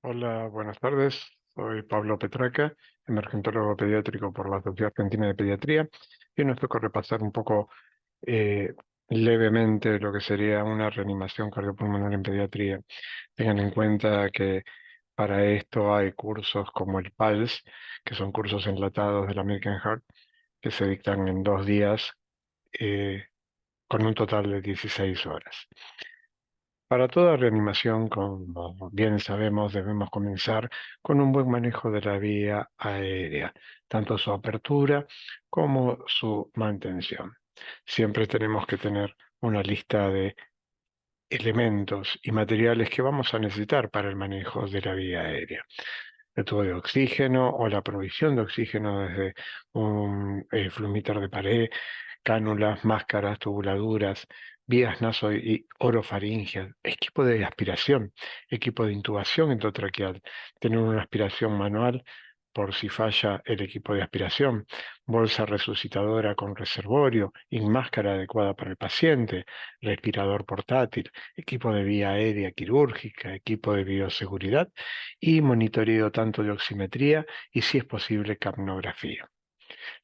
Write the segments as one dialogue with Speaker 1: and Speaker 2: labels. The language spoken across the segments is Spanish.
Speaker 1: Hola, buenas tardes. Soy Pablo Petraca, emergentólogo pediátrico por la Sociedad Argentina de Pediatría, y nos toca repasar un poco eh, levemente lo que sería una reanimación cardiopulmonar en pediatría. Tengan en cuenta que para esto hay cursos como el PALS, que son cursos enlatados de la American Heart, que se dictan en 2 días eh, con un total de 16 horas. Para toda reanimación, como bien sabemos, debemos comenzar con un buen manejo de la vía aérea, tanto su apertura como su mantención. Siempre tenemos que tener una lista de elementos y materiales que vamos a necesitar para el manejo de la vía aérea. El tubo de oxígeno o la provisión de oxígeno desde un flumíter de pared, cánulas, máscaras, tubuladuras, vías naso y orofaringeas, equipo de aspiración, equipo de intubación endotraqueal, tener una aspiración manual por si falla el equipo de aspiración, bolsa resucitadora con reservorio y máscara adecuada para el paciente, respirador portátil, equipo de vía aérea quirúrgica, equipo de bioseguridad y monitoreo tanto de oximetría y, si es posible, capnografía.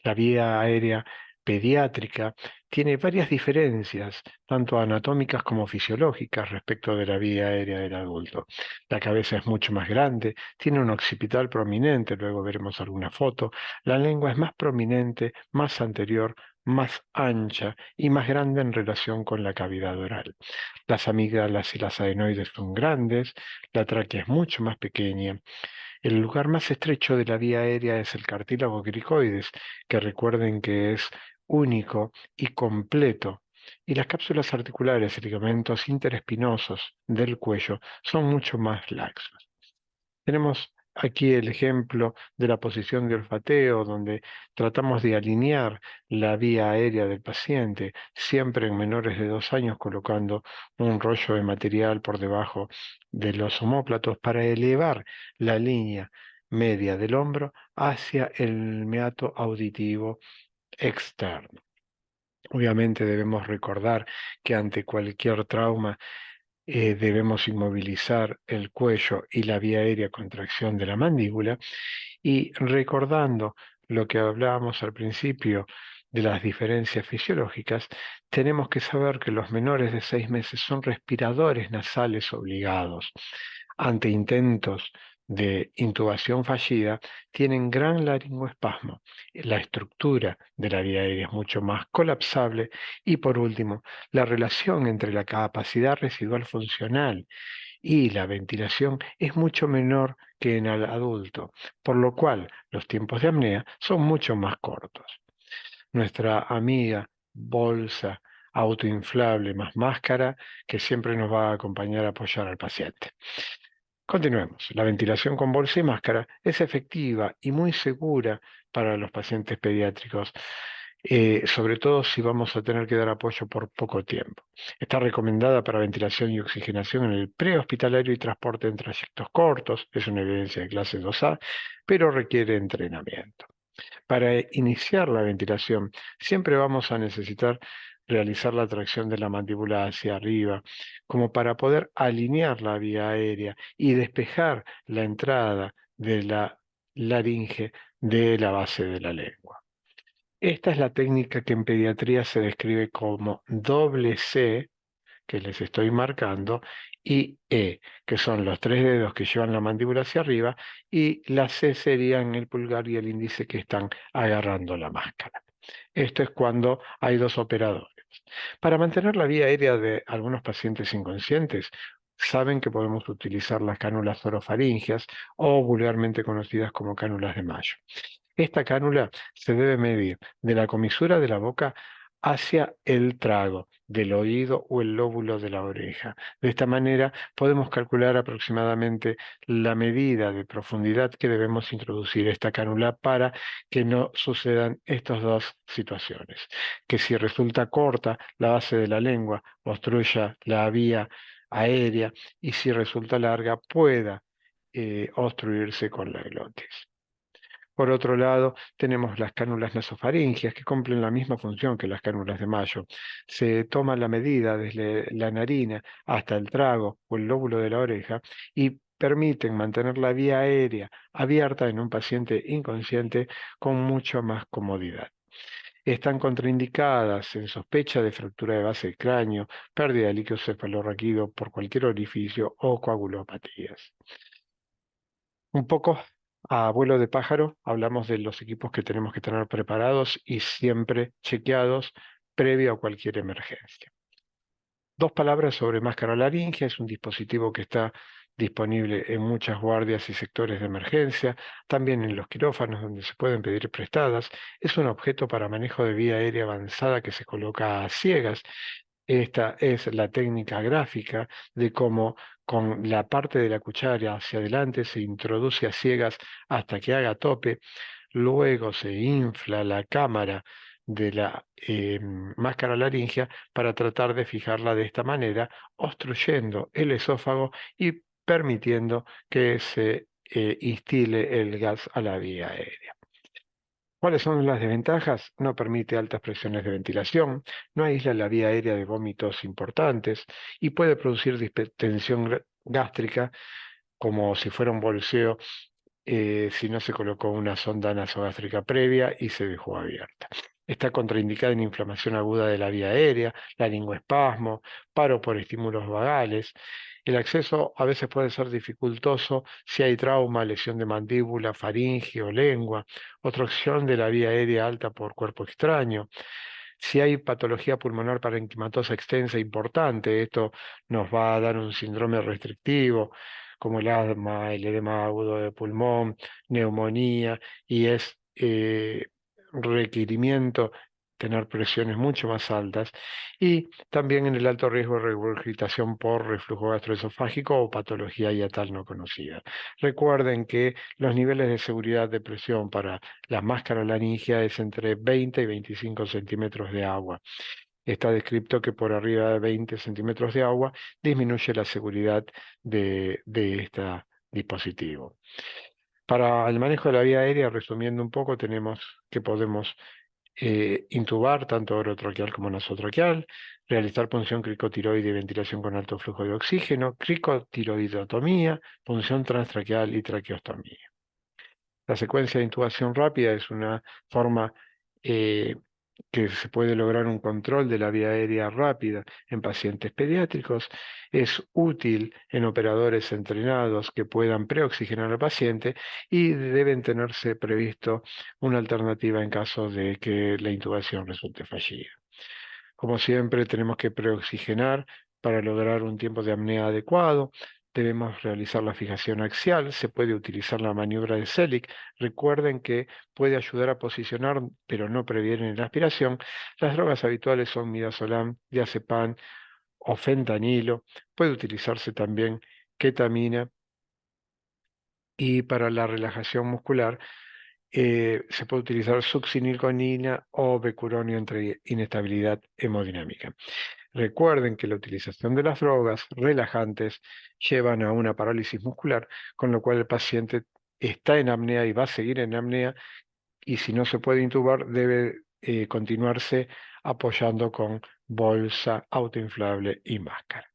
Speaker 1: La vía aérea pediátrica tiene varias diferencias, tanto anatómicas como fisiológicas, respecto de la vía aérea del adulto. La cabeza es mucho más grande, tiene un occipital prominente, luego veremos alguna foto. La lengua es más prominente, más anterior, más ancha y más grande en relación con la cavidad oral. Las amígdalas y las adenoides son grandes, la tráquea es mucho más pequeña. El lugar más estrecho de la vía aérea es el cartílago cricoides, que recuerden que es único y completo. Y las cápsulas articulares y ligamentos interespinosos del cuello son mucho más laxos. Tenemos aquí el ejemplo de la posición de olfateo, donde tratamos de alinear la vía aérea del paciente, siempre en menores de 2 años, colocando un rollo de material por debajo de los omóplatos para elevar la línea media del hombro hacia el meato auditivo externo. Obviamente debemos recordar que ante cualquier trauma debemos inmovilizar el cuello y la vía aérea con tracción de la mandíbula, y recordando lo que hablábamos al principio de las diferencias fisiológicas, tenemos que saber que los menores de 6 meses son respiradores nasales obligados. Ante intentos de intubación fallida, tienen gran laringoespasmo. La estructura de la vía aérea es mucho más colapsable y, por último, la relación entre la capacidad residual funcional y la ventilación es mucho menor que en el adulto, por lo cual los tiempos de apnea son mucho más cortos. Nuestra amiga bolsa autoinflable más máscara, que siempre nos va a acompañar a apoyar al paciente. Continuemos. La ventilación con bolsa y máscara es efectiva y muy segura para los pacientes pediátricos, sobre todo si vamos a tener que dar apoyo por poco tiempo. Está recomendada para ventilación y oxigenación en el prehospitalario y transporte en trayectos cortos, es una evidencia de clase 2A, pero requiere entrenamiento. Para iniciar la ventilación, siempre vamos a necesitar realizar la tracción de la mandíbula hacia arriba, como para poder alinear la vía aérea y despejar la entrada de la laringe de la base de la lengua. Esta es la técnica que en pediatría se describe como doble C, que les estoy marcando, y E, que son los tres dedos que llevan la mandíbula hacia arriba, y la C serían el pulgar y el índice que están agarrando la máscara. Esto es cuando hay dos operadores. Para mantener la vía aérea de algunos pacientes inconscientes, saben que podemos utilizar las cánulas orofaringeas o vulgarmente conocidas como cánulas de Mayo. Esta cánula se debe medir de la comisura de la boca hacia el trago del oído o el lóbulo de la oreja. De esta manera podemos calcular aproximadamente la medida de profundidad que debemos introducir esta cánula para que no sucedan estas dos situaciones. Que si resulta corta, la base de la lengua obstruya la vía aérea, y si resulta larga, pueda obstruirse con la glotis. Por otro lado, tenemos las cánulas nasofaringeas que cumplen la misma función que las cánulas de Mayo. Se toma la medida desde la narina hasta el trago o el lóbulo de la oreja, y permiten mantener la vía aérea abierta en un paciente inconsciente con mucha más comodidad. Están contraindicadas en sospecha de fractura de base del cráneo, pérdida de líquido cefalorraquídeo por cualquier orificio o coagulopatías. Un poco a vuelo de pájaro, hablamos de los equipos que tenemos que tener preparados y siempre chequeados previo a cualquier emergencia. Dos palabras sobre máscara laringe. Es un dispositivo que está disponible en muchas guardias y sectores de emergencia, también en los quirófanos donde se pueden pedir prestadas. Es un objeto para manejo de vía aérea avanzada que se coloca a ciegas. Esta es la técnica gráfica de cómo con la parte de la cuchara hacia adelante se introduce a ciegas hasta que haga tope. Luego se infla la cámara de la máscara laringea para tratar de fijarla de esta manera, obstruyendo el esófago y permitiendo que se instile el gas a la vía aérea. ¿Cuáles son las desventajas? No permite altas presiones de ventilación, no aísla la vía aérea de vómitos importantes y puede producir distensión gástrica como si fuera un bolseo si no se colocó una sonda nasogástrica previa y se dejó abierta. Está contraindicada en inflamación aguda de la vía aérea, laringoespasmo, paro por estímulos vagales. El acceso a veces puede ser dificultoso si hay trauma, lesión de mandíbula, faringe o lengua, obstrucción de la vía aérea alta por cuerpo extraño. Si hay patología pulmonar parenquimatosa extensa importante, esto nos va a dar un síndrome restrictivo, como el asma, el edema agudo de pulmón, neumonía, y es requerimiento tener presiones mucho más altas, y también en el alto riesgo de regurgitación por reflujo gastroesofágico o patología yatal no conocida. Recuerden que los niveles de seguridad de presión para la máscara laringia es entre 20 y 25 centímetros de agua. Está descrito que por arriba de 20 centímetros de agua disminuye la seguridad de este dispositivo. Para el manejo de la vía aérea, resumiendo un poco, tenemos que podemos intubar tanto orotraqueal como nasotraqueal, realizar punción cricotiroide y ventilación con alto flujo de oxígeno, cricotiroidotomía, punción transtraqueal y traqueostomía. La secuencia de intubación rápida es una forma eh, que se puede lograr un control de la vía aérea rápida en pacientes pediátricos. Es útil en operadores entrenados que puedan preoxigenar al paciente y deben tenerse previsto una alternativa en caso de que la intubación resulte fallida. Como siempre, tenemos que preoxigenar para lograr un tiempo de apnea adecuado. Debemos realizar la fijación axial. Se puede utilizar la maniobra de Selig. Recuerden que puede ayudar a posicionar, pero no previene la aspiración. Las drogas habituales son midazolam, diazepam o fentanilo. Puede utilizarse también ketamina. Y para la relajación muscular, se puede utilizar succinilcolina o becuronio entre inestabilidad hemodinámica. Recuerden que la utilización de las drogas relajantes llevan a una parálisis muscular, con lo cual el paciente está en apnea y va a seguir en apnea, y si no se puede intubar, debe continuarse apoyando con bolsa autoinflable y máscara.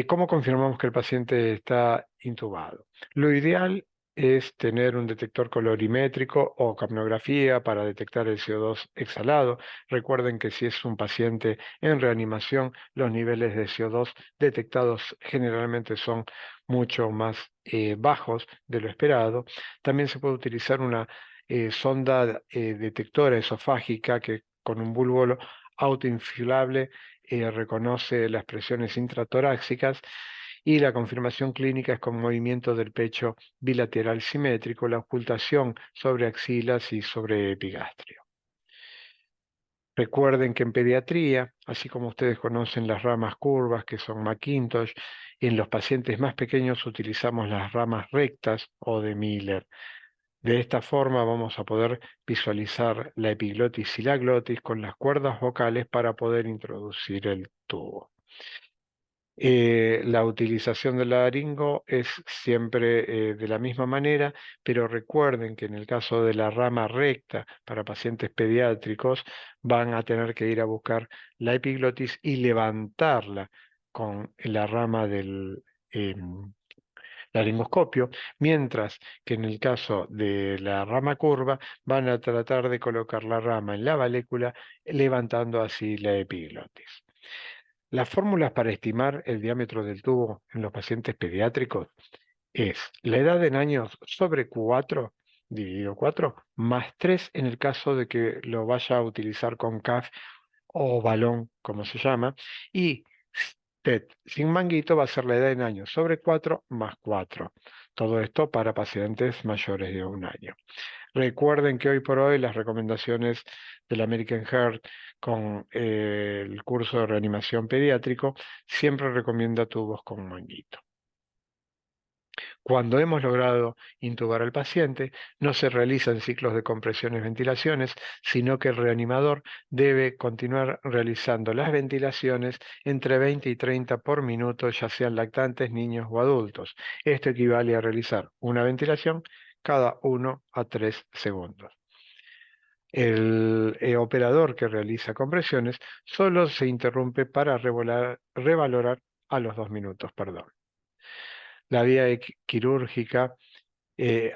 Speaker 1: ¿Cómo confirmamos que el paciente está intubado? Lo ideal es tener un detector colorimétrico o capnografía para detectar el CO2 exhalado. Recuerden que si es un paciente en reanimación, los niveles de CO2 detectados generalmente son mucho más bajos de lo esperado. También se puede utilizar una sonda detectora esofágica que con un bulbo autoinflable reconoce las presiones intratoráxicas, y la confirmación clínica es con movimiento del pecho bilateral simétrico, la ocultación sobre axilas y sobre epigastrio. Recuerden que en pediatría, así como ustedes conocen las ramas curvas que son McIntosh, en los pacientes más pequeños utilizamos las ramas rectas o de Miller. De esta forma vamos a poder visualizar la epiglotis y la glotis con las cuerdas vocales para poder introducir el tubo. La utilización del laringo es siempre de la misma manera, pero recuerden que en el caso de la rama recta para pacientes pediátricos van a tener que ir a buscar la epiglotis y levantarla con la rama del laringoscopio, mientras que en el caso de la rama curva van a tratar de colocar la rama en la valécula, levantando así la epiglotis. Las fórmulas para estimar el diámetro del tubo en los pacientes pediátricos es la edad en años sobre 4 dividido 4 más 3 en el caso de que lo vaya a utilizar con CAF o balón, como se llama, y TED sin manguito va a ser la edad en años sobre 4 más 4. Todo esto para pacientes mayores de 1 año. Recuerden que hoy por hoy las recomendaciones del American Heart con el curso de reanimación pediátrico siempre recomienda tubos con manguito. Cuando hemos logrado intubar al paciente, no se realizan ciclos de compresiones y ventilaciones, sino que el reanimador debe continuar realizando las ventilaciones entre 20 y 30 por minuto, ya sean lactantes, niños o adultos. Esto equivale a realizar una ventilación cada 1 a 3 segundos. El operador que realiza compresiones solo se interrumpe para revalorar a los 2 minutos, perdón. La vía quirúrgica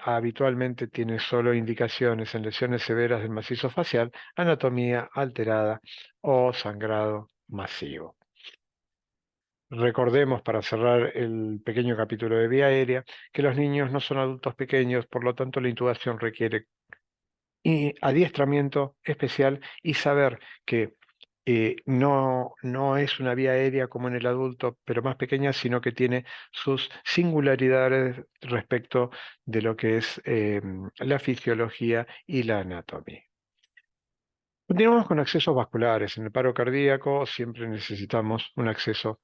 Speaker 1: habitualmente tiene solo indicaciones en lesiones severas del macizo facial, anatomía alterada o sangrado masivo. Recordemos, para cerrar el pequeño capítulo de vía aérea, que los niños no son adultos pequeños, por lo tanto la intubación requiere adiestramiento especial y saber que no es una vía aérea como en el adulto, pero más pequeña, sino que tiene sus singularidades respecto de lo que es la fisiología y la anatomía. Continuamos con accesos vasculares. En el paro cardíaco siempre necesitamos un acceso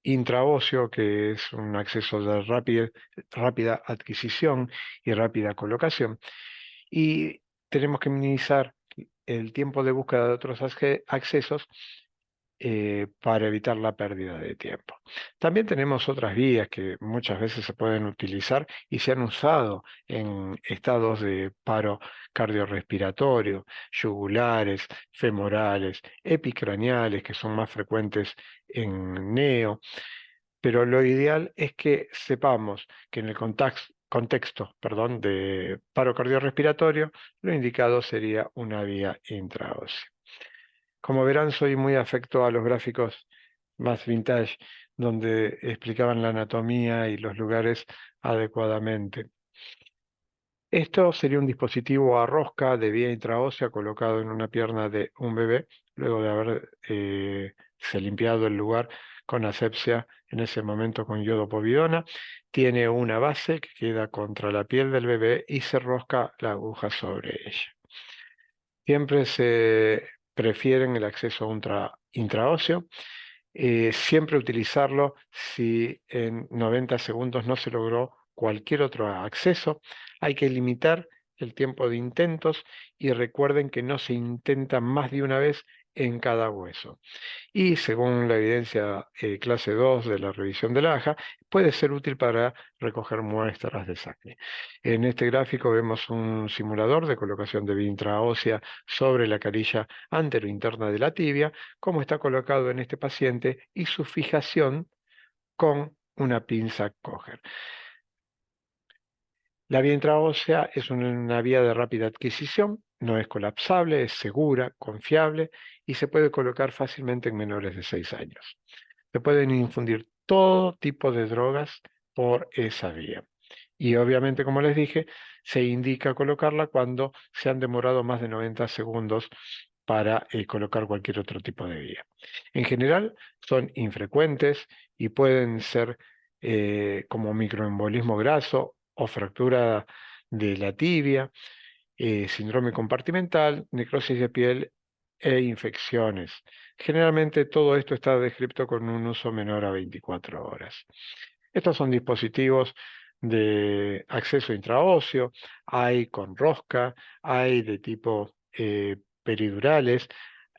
Speaker 1: intraóseo, que es un acceso de rápida adquisición y rápida colocación. Y tenemos que minimizar el tiempo de búsqueda de otros accesos para evitar la pérdida de tiempo. También tenemos otras vías que muchas veces se pueden utilizar y se han usado en estados de paro cardiorrespiratorio, yugulares, femorales, epicraneales, que son más frecuentes en neo, pero lo ideal es que sepamos que en el contexto, perdón, de paro cardiorrespiratorio, lo indicado sería una vía intraósea. Como verán, soy muy afecto a los gráficos más vintage, donde explicaban la anatomía y los lugares adecuadamente. Esto sería un dispositivo a rosca de vía intraósea colocado en una pierna de un bebé, luego de haber se limpiado el lugar con asepsia, en ese momento con yodopovidona. Tiene una base que queda contra la piel del bebé y se rosca la aguja sobre ella. Siempre se prefieren el acceso intraóseo. Siempre utilizarlo si en 90 segundos no se logró cualquier otro acceso. Hay que limitar el tiempo de intentos y recuerden que no se intenta más de una vez en cada hueso. Y según la evidencia clase 2 de la revisión de la AJA, puede ser útil para recoger muestras de sangre. En este gráfico vemos un simulador de colocación de vía intraósea sobre la carilla anterointerna de la tibia, como está colocado en este paciente, y su fijación con una pinza Coger. La vía intraósea es una vía de rápida adquisición, no es colapsable, es segura, confiable y se puede colocar fácilmente en menores de 6 años. Se pueden infundir todo tipo de drogas por esa vía. Y obviamente, como les dije, se indica colocarla cuando se han demorado más de 90 segundos para colocar cualquier otro tipo de vía. En general, son infrecuentes y pueden ser como microembolismo graso o fractura de la tibia, síndrome compartimental, necrosis de piel e infecciones. Generalmente todo esto está descrito con un uso menor a 24 horas. Estos son dispositivos de acceso intraóseo, hay con rosca, hay de tipo peridurales,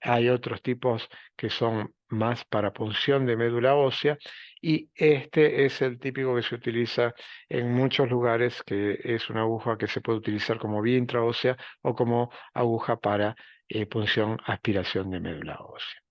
Speaker 1: hay otros tipos que son más para punción de médula ósea y este es el típico que se utiliza en muchos lugares, que es una aguja que se puede utilizar como vía intraósea o como aguja para punción aspiración de médula ósea.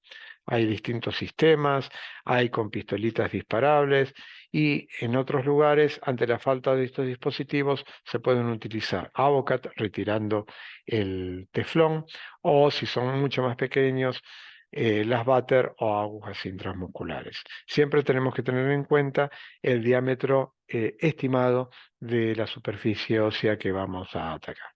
Speaker 1: Hay distintos sistemas, hay con pistolitas disparables y en otros lugares, ante la falta de estos dispositivos, se pueden utilizar Avocat retirando el teflón o si son mucho más pequeños, las váter o agujas intramusculares. Siempre tenemos que tener en cuenta el diámetro estimado de la superficie ósea que vamos a atacar.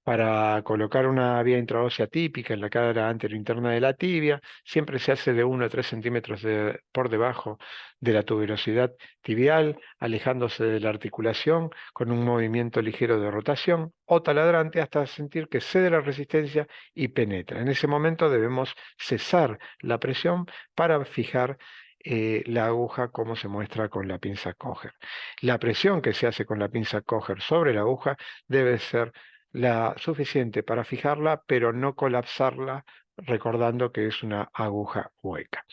Speaker 1: Para colocar una vía intraósea típica en la cara anterointerna de la tibia, siempre se hace de 1 a 3 centímetros por debajo de la tuberosidad tibial, alejándose de la articulación con un movimiento ligero de rotación o taladrante hasta sentir que cede la resistencia y penetra. En ese momento debemos cesar la presión para fijar la aguja como se muestra con la pinza Kocher. La presión que se hace con la pinza Kocher sobre la aguja debe ser la suficiente para fijarla, pero no colapsarla, recordando que es una aguja hueca.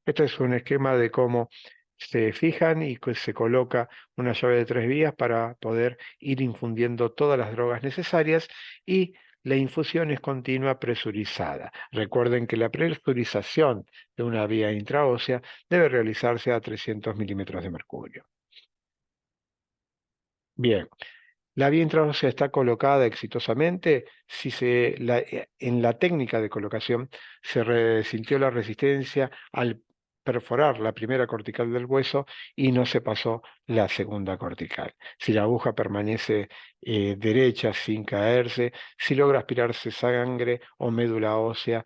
Speaker 1: Este es un esquema de cómo se fijan y que se coloca una llave de 3 vías para poder ir infundiendo todas las drogas necesarias y la infusión es continua presurizada. Recuerden que la presurización de una vía intraósea debe realizarse a 300 milímetros de mercurio. Bien, la vía intraósea está colocada exitosamente si en la técnica de colocación se sintió la resistencia al perforar la primera cortical del hueso y no se pasó la segunda cortical. Si la aguja permanece derecha sin caerse, si logra aspirarse sangre o médula ósea,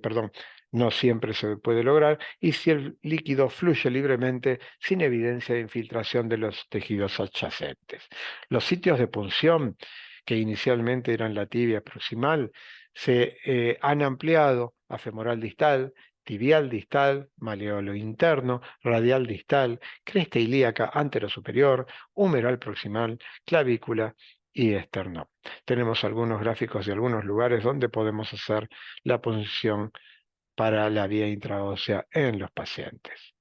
Speaker 1: perdón, no siempre se puede lograr, y si el líquido fluye libremente sin evidencia de infiltración de los tejidos adyacentes. Los sitios de punción, que inicialmente eran la tibia proximal, se han ampliado a femoral distal, tibial distal, maleolo interno, radial distal, cresta ilíaca anterosuperior, humeral proximal, clavícula y esternón. Tenemos algunos gráficos de algunos lugares donde podemos hacer la punción para la vía intraósea en los pacientes.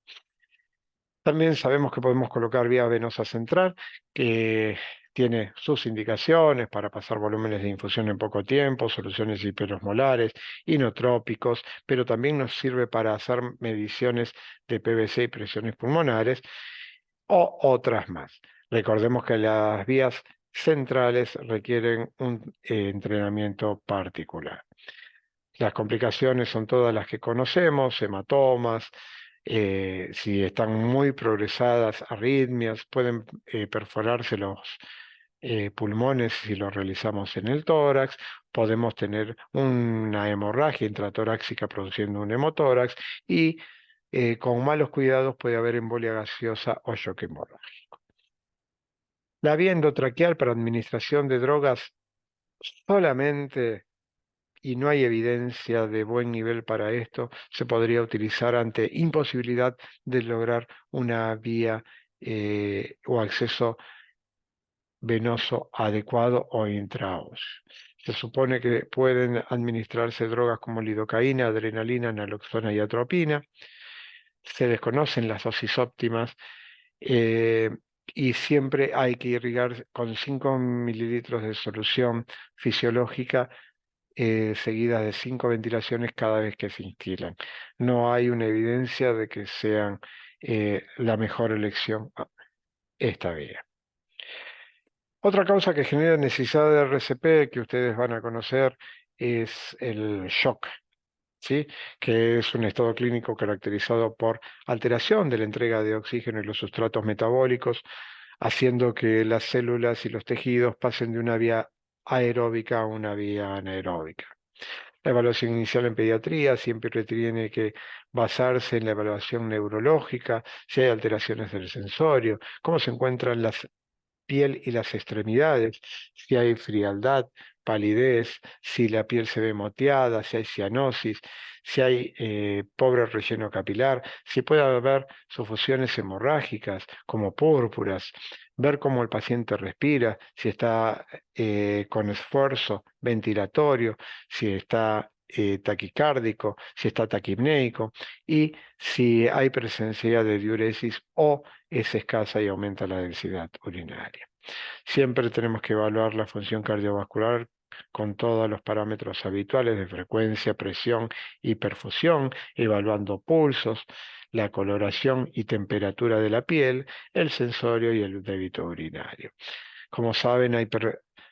Speaker 1: También sabemos que podemos colocar vía venosa central, que tiene sus indicaciones para pasar volúmenes de infusión en poco tiempo, soluciones hiperosmolares, inotrópicos, pero también nos sirve para hacer mediciones de PVC y presiones pulmonares o otras más. Recordemos que las vías centrales requieren un entrenamiento particular. Las complicaciones son todas las que conocemos, hematomas, si están muy progresadas, arritmias, pueden perforarse los pulmones si lo realizamos en el tórax, podemos tener una hemorragia intratoráxica produciendo un hemotórax y con malos cuidados puede haber embolia gaseosa o shock hemorrágico. La vía endotraqueal para administración de drogas solamente y no hay evidencia de buen nivel para esto, se podría utilizar ante imposibilidad de lograr una vía o acceso venoso adecuado o intraoseo. Se supone que pueden administrarse drogas como lidocaína, adrenalina, naloxona y atropina. Se desconocen las dosis óptimas eh, y siempre hay que irrigar con 5 mililitros de solución fisiológica seguidas de 5 ventilaciones cada vez que se instilan. No hay una evidencia de que sean la mejor elección esta vía. Otra causa que genera necesidad de RCP que ustedes van a conocer es el shock, ¿sí? Que es un estado clínico caracterizado por alteración de la entrega de oxígeno y los sustratos metabólicos, haciendo que las células y los tejidos pasen de una vía aeróbica a una vía anaeróbica. La evaluación inicial en pediatría siempre tiene que basarse en la evaluación neurológica, si hay alteraciones del sensorio, cómo se encuentran la piel y las extremidades, si hay frialdad, palidez, si la piel se ve moteada, si hay cianosis, si hay pobre relleno capilar, si puede haber sufusiones hemorrágicas como púrpuras, ver cómo el paciente respira, si está con esfuerzo ventilatorio, si está taquicárdico, si está taquipneico y si hay presencia de diuresis o es escasa y aumenta la densidad urinaria. Siempre tenemos que evaluar la función cardiovascular con todos los parámetros habituales de frecuencia, presión y perfusión, evaluando pulsos, la coloración y temperatura de la piel, el sensorio y el débito urinario. Como saben, hay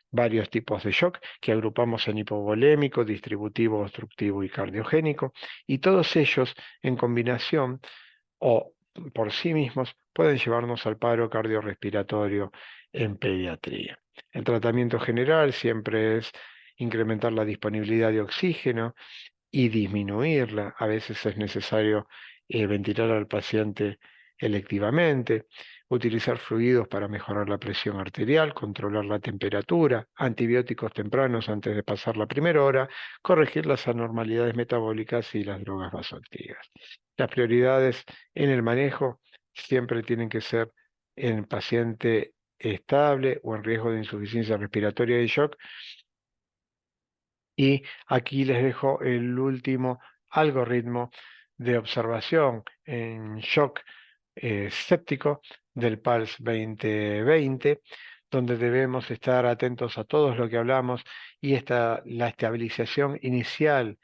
Speaker 1: varios tipos de shock que agrupamos en hipovolémico, distributivo, obstructivo y cardiogénico, y todos ellos en combinación o por sí mismos pueden llevarnos al paro cardiorrespiratorio en pediatría. El tratamiento general siempre es incrementar la disponibilidad de oxígeno y disminuirla. A veces es necesario ventilar al paciente electivamente, utilizar fluidos para mejorar la presión arterial, controlar la temperatura, antibióticos tempranos antes de pasar la primera hora, corregir las anormalidades metabólicas y las drogas vasoactivas. Las prioridades en el manejo siempre tienen que ser en paciente estable o en riesgo de insuficiencia respiratoria y shock. Y aquí les dejo el último algoritmo de observación en shock séptico del PALS 2020, donde debemos estar atentos a todo lo que hablamos y la estabilización inicial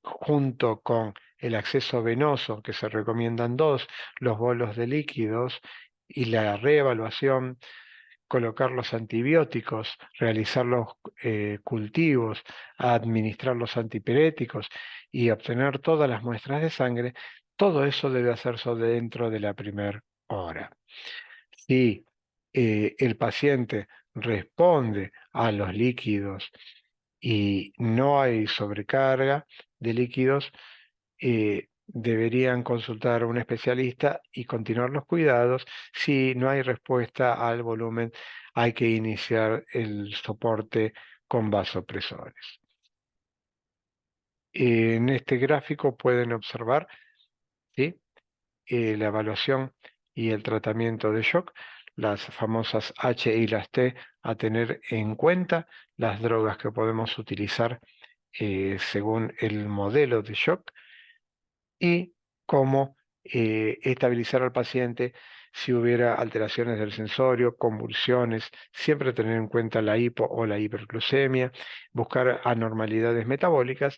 Speaker 1: junto con el acceso venoso, que se recomiendan dos, los bolos de líquidos y la reevaluación, colocar los antibióticos, realizar los cultivos, administrar los antipiréticos y obtener todas las muestras de sangre, todo eso debe hacerse dentro de la primera hora. Si el paciente responde a los líquidos y no hay sobrecarga de líquidos, deberían consultar a un especialista y continuar los cuidados. Si no hay respuesta al volumen, hay que iniciar el soporte con vasopresores. En este gráfico pueden observar, ¿sí?, la evaluación y el tratamiento de shock, las famosas H y las T a tener en cuenta, las drogas que podemos utilizar según el modelo de shock y cómo estabilizar al paciente si hubiera alteraciones del sensorio, convulsiones, siempre tener en cuenta la hipo o la hiperglucemia, buscar anormalidades metabólicas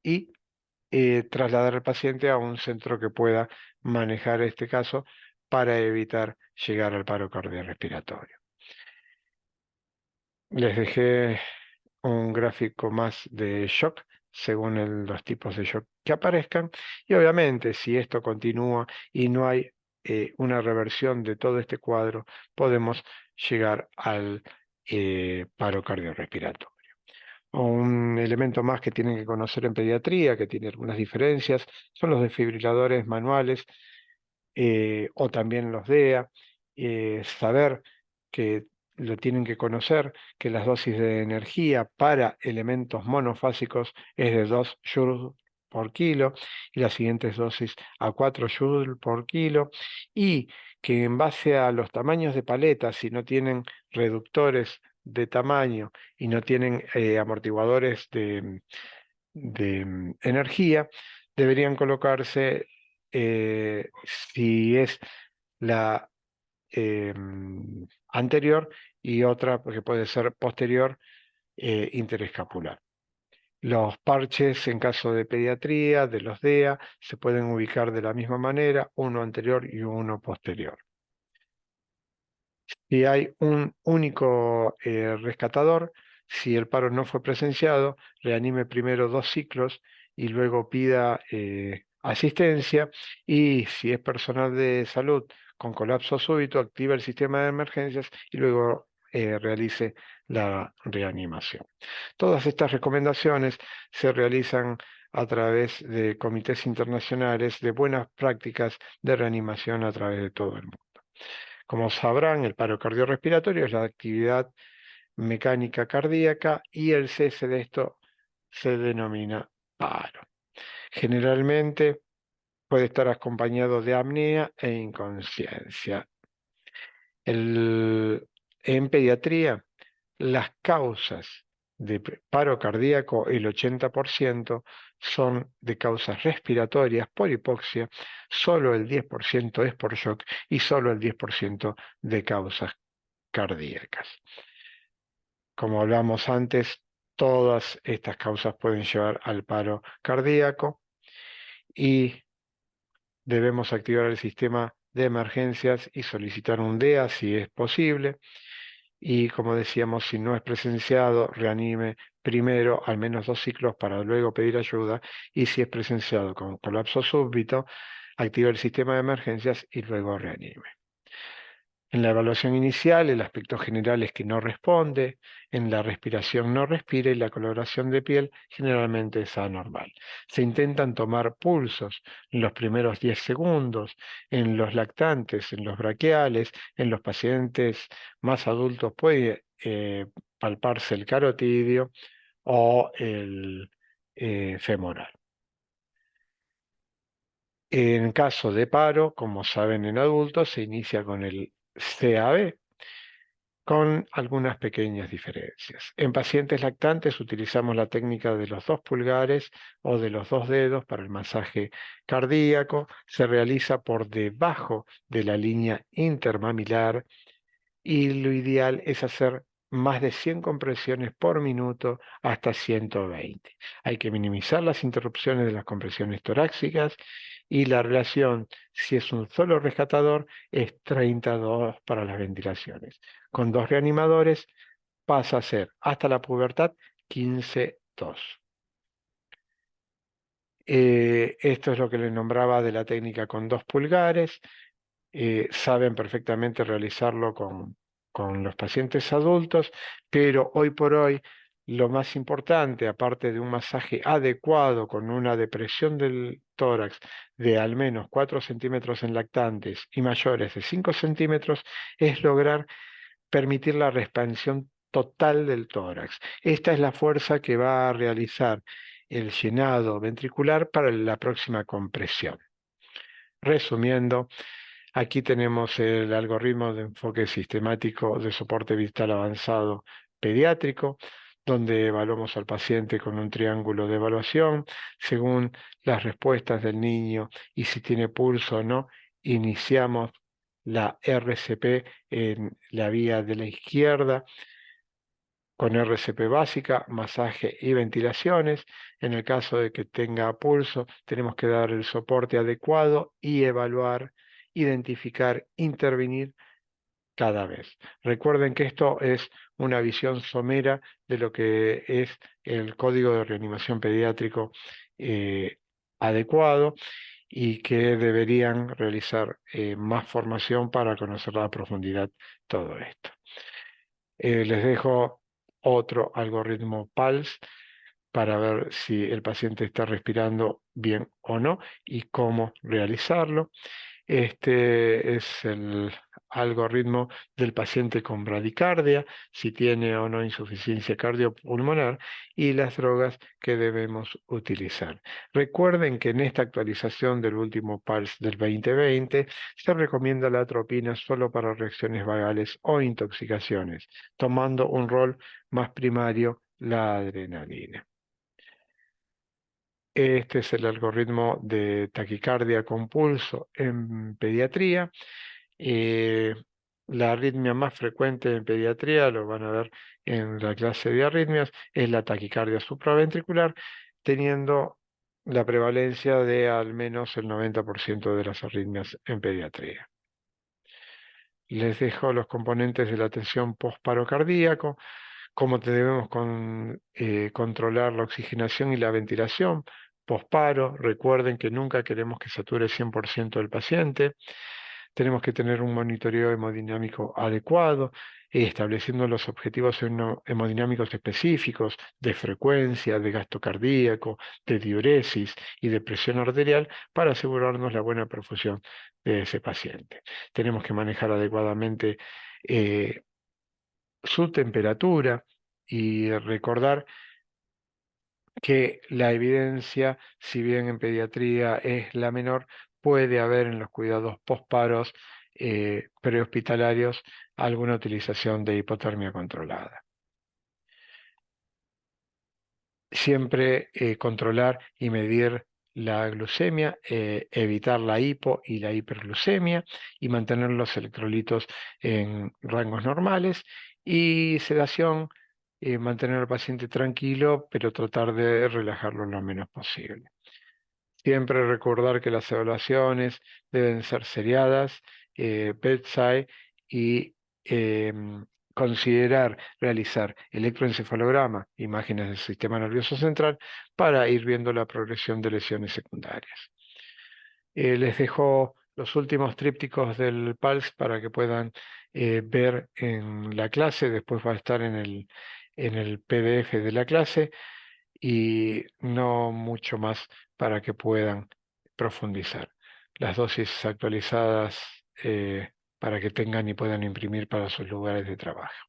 Speaker 1: y trasladar al paciente a un centro que pueda manejar este caso para evitar llegar al paro cardiorrespiratorio. Les dejé un gráfico más de shock según los tipos de shock que aparezcan. Y obviamente, si esto continúa y no hay una reversión de todo este cuadro, podemos llegar al paro cardiorrespiratorio. Un elemento más que tienen que conocer en pediatría, que tiene algunas diferencias, son los desfibriladores manuales o también los DEA. Saber que lo tienen que conocer, que las dosis de energía para elementos monofásicos es de 2 joules por kilo y las siguientes dosis a 4 joules por kilo, y que en base a los tamaños de paletas, si no tienen reductores de tamaño y no tienen amortiguadores de energía, deberían colocarse, si es la anterior y otra que puede ser posterior, interescapular. Los parches en caso de pediatría, de los DEA, se pueden ubicar de la misma manera, uno anterior y uno posterior. Si hay un único rescatador, si el paro no fue presenciado, reanime primero 2 ciclos y luego pida asistencia. Y si es personal de salud con colapso súbito, activa el sistema de emergencias y luego realice la reanimación. Todas estas recomendaciones se realizan a través de comités internacionales de buenas prácticas de reanimación a través de todo el mundo. Como sabrán, el paro cardiorrespiratorio es la actividad mecánica cardíaca y el cese de esto se denomina paro. Generalmente puede estar acompañado de apnea e inconsciencia. En pediatría, las causas de paro cardíaco, el 80% son de causas respiratorias por hipoxia, solo el 10% es por shock y solo el 10% de causas cardíacas. Como hablamos antes, todas estas causas pueden llevar al paro cardíaco y debemos activar el sistema de emergencias y solicitar un DEA si es posible. Y como decíamos, si no es presenciado, reanime primero al menos 2 ciclos para luego pedir ayuda. Y si es presenciado con colapso súbito, activa el sistema de emergencias y luego reanime. En la evaluación inicial, el aspecto general es que no responde, en la respiración no respira y la coloración de piel generalmente es anormal. Se intentan tomar pulsos en los primeros 10 segundos, en los lactantes, en los braquiales, en los pacientes más adultos puede palparse el carotidio o el femoral. En caso de paro, como saben en adultos, se inicia con el CAB, con algunas pequeñas diferencias. En pacientes lactantes utilizamos la técnica de los 2 pulgares o de los 2 dedos para el masaje cardíaco. Se realiza por debajo de la línea intermamilar y lo ideal es hacer más de 100 compresiones por minuto hasta 120. Hay que minimizar las interrupciones de las compresiones torácicas y la relación, si es un solo rescatador, es 32 para las ventilaciones. Con 2 reanimadores pasa a ser hasta la pubertad 15-2. Esto es lo que les nombraba de la técnica con 2 pulgares. Saben perfectamente realizarlo con los pacientes adultos, pero hoy por hoy lo más importante, aparte de un masaje adecuado con una depresión del tórax de al menos 4 centímetros en lactantes y mayores de 5 centímetros, es lograr permitir la expansión total del tórax. Esta es la fuerza que va a realizar el llenado ventricular para la próxima compresión. Resumiendo, aquí tenemos el algoritmo de enfoque sistemático de soporte vital avanzado pediátrico, donde evaluamos al paciente con un triángulo de evaluación según las respuestas del niño y si tiene pulso o no. Iniciamos la RCP en la vía de la izquierda con RCP básica, masaje y ventilaciones. En el caso de que tenga pulso, tenemos que dar el soporte adecuado y evaluar, identificar, intervenir cada vez. Recuerden que esto es una visión somera de lo que es el código de reanimación pediátrico adecuado y que deberían realizar más formación para conocer a profundidad todo esto. Les dejo otro algoritmo PALS para ver si el paciente está respirando bien o no y cómo realizarlo. Este es el algoritmo del paciente con bradicardia, si tiene o no insuficiencia cardiopulmonar y las drogas que debemos utilizar. Recuerden que en esta actualización del último PALS del 2020 se recomienda la atropina solo para reacciones vagales o intoxicaciones, tomando un rol más primario la adrenalina. Este es el algoritmo de taquicardia con pulso en pediatría. Eh, la arritmia más frecuente en pediatría, lo van a ver en la clase de arritmias, es la taquicardia supraventricular, teniendo la prevalencia de al menos el 90% de las arritmias en pediatría. Les dejo los componentes de la atención postparo cardíaco, cómo debemos controlar la oxigenación y la ventilación postparo. Recuerden que nunca queremos que sature 100% el paciente. Tenemos que tener un monitoreo hemodinámico adecuado, estableciendo los objetivos hemodinámicos específicos de frecuencia, de gasto cardíaco, de diuresis y de presión arterial para asegurarnos la buena perfusión de ese paciente. Tenemos que manejar adecuadamente eh, su temperatura y recordar que la evidencia, si bien en pediatría es la menor, puede haber en los cuidados postparos prehospitalarios alguna utilización de hipotermia controlada. Siempre controlar y medir la glucemia, evitar la hipo y la hiperglucemia y mantener los electrolitos en rangos normales y sedación mantener al paciente tranquilo, pero tratar de relajarlo lo menos posible. Siempre recordar que las evaluaciones deben ser seriadas, bedside, y considerar realizar electroencefalograma, imágenes del sistema nervioso central, para ir viendo la progresión de lesiones secundarias. Les dejo los últimos trípticos del PALS para que puedan ver en la clase. Después va a estar en el PDF de la clase, y no mucho más para que puedan profundizar. Las dosis actualizadas para que tengan y puedan imprimir para sus lugares de trabajo.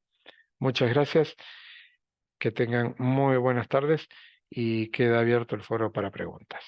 Speaker 1: Muchas gracias, que tengan muy buenas tardes y queda abierto el foro para preguntas.